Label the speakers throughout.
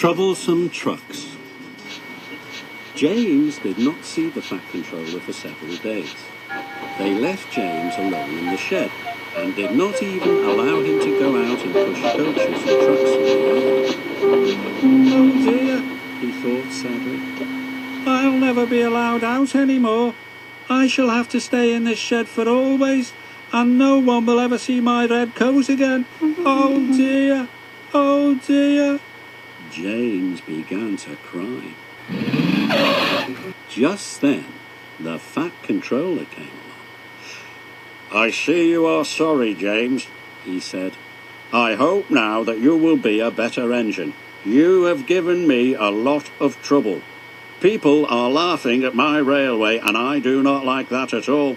Speaker 1: Troublesome trucks. James did not see the Fat Controller for several days. They left James alone in the shed and did not even allow him to go out and push coaches and trucks in the yard. Oh dear, he thought sadly. I'll never be allowed out anymore. I shall have to stay in this shed for always, and no one will ever see my red coat again. Oh dear, oh dear. James began to cry. Just then, the Fat Controller came along. I see you are sorry, James, he said. I hope now that you will be a better engine. You have given me a lot of trouble. People are laughing at my railway, and I do not like that at all.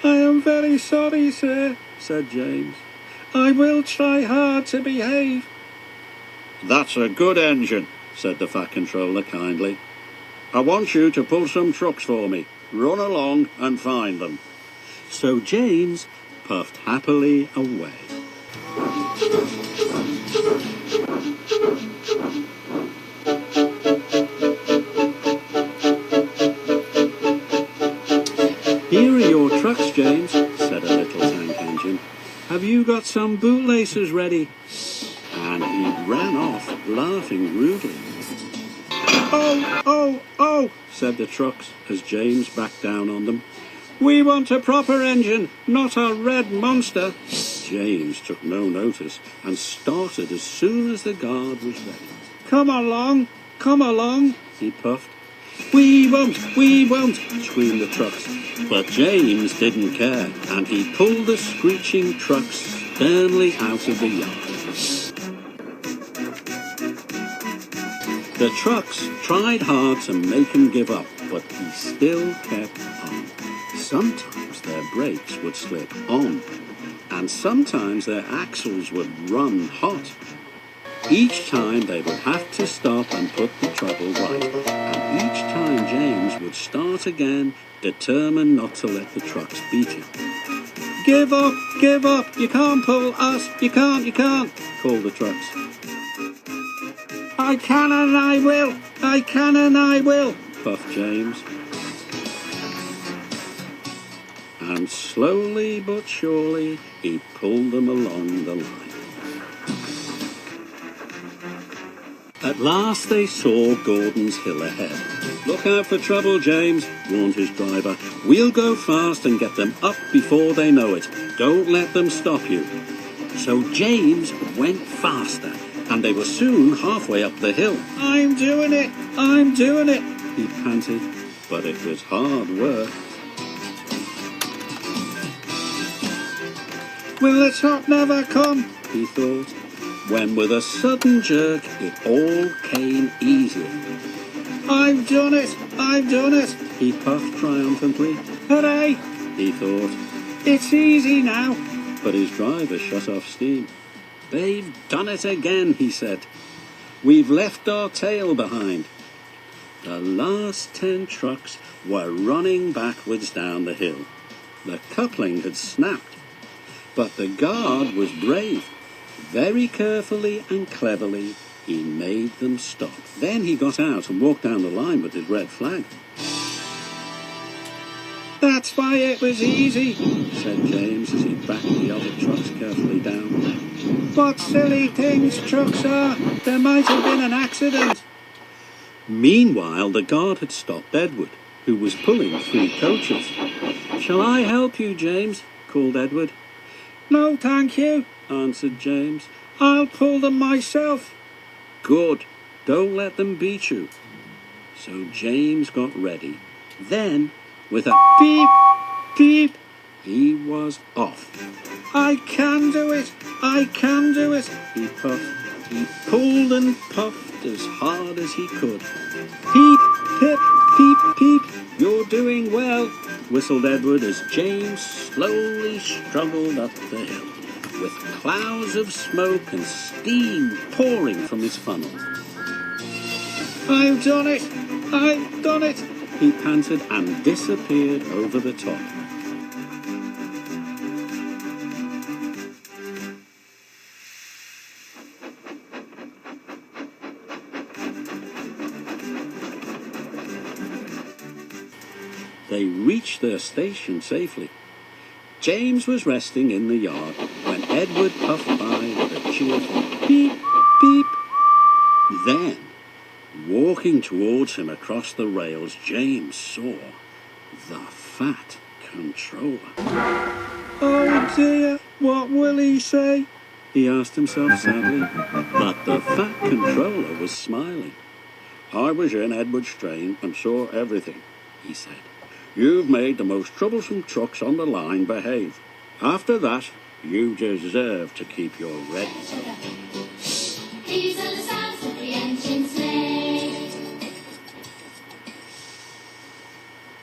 Speaker 1: I am very sorry, sir, said James. I will try hard to behave. That's a good engine, said the Fat Controller kindly. I want you to pull some trucks for me. Run along and find them. So James puffed happily away. Here are your trucks, James, said a little tank engine. Have you got some bootlaces ready? And he ran off, laughing rudely. Oh, oh, oh, said the trucks as James backed down on them. We want a proper engine, not a red monster. James took no notice and started as soon as the guard was ready. Come along, he puffed. We won't, screamed the trucks. But James didn't care, and he pulled the screeching trucks sternly out of the yard. The trucks tried hard to make him give up, but he still kept on. Sometimes their brakes would slip on, and sometimes their axles would run hot. Each time they would have to stop and put the trouble right, and each time James would start again, determined not to let the trucks beat him. Give up, you can't pull us, you can't, called the trucks. I can and I will, puffed James. And slowly but surely he pulled them along the line. At last they saw Gordon's Hill ahead. Look out for trouble, James, warned his driver. We'll go fast and get them up before they know it. Don't let them stop you. So James went faster, and they were soon halfway up the hill. I'm doing it, he panted, but it was hard work. Will the top never come, he thought, when with a sudden jerk it all came easier. I've done it, he puffed triumphantly. Hooray, he thought. It's easy now. But his driver shut off steam. They've done it again, he said. We've left our tail behind. The last 10 trucks were running backwards down the hill. The coupling had snapped, but the guard was brave. Very carefully and cleverly, he made them stop. Then he got out and walked down the line with his red flag. That's why it was easy, said James as he backed the other trucks carefully down. What silly things trucks are! There might have been an accident. Meanwhile, the guard had stopped Edward, who was pulling 3 coaches. Shall I help you, James? Called Edward. No, thank you, answered James. I'll pull them myself. Good. Don't let them beat you. So James got ready. Then, with a beep, beep, he was off. I can do it, he puffed. He pulled and puffed as hard as he could. Peep, pip, peep, peep, you're doing well, whistled Edward as James slowly struggled up the hill, with clouds of smoke and steam pouring from his funnel. I've done it, he panted and disappeared over the top. They reached their station safely. James was resting in the yard when Edward puffed by with a cheerful beep, beep. Then, walking towards him across the rails, James saw the Fat Controller. "Oh dear, what will he say?" he asked himself sadly. But the Fat Controller was smiling. "I was in Edward's train and saw everything," he said. "You've made the most troublesome trucks on the line behave. After that, you deserve to keep your red coat."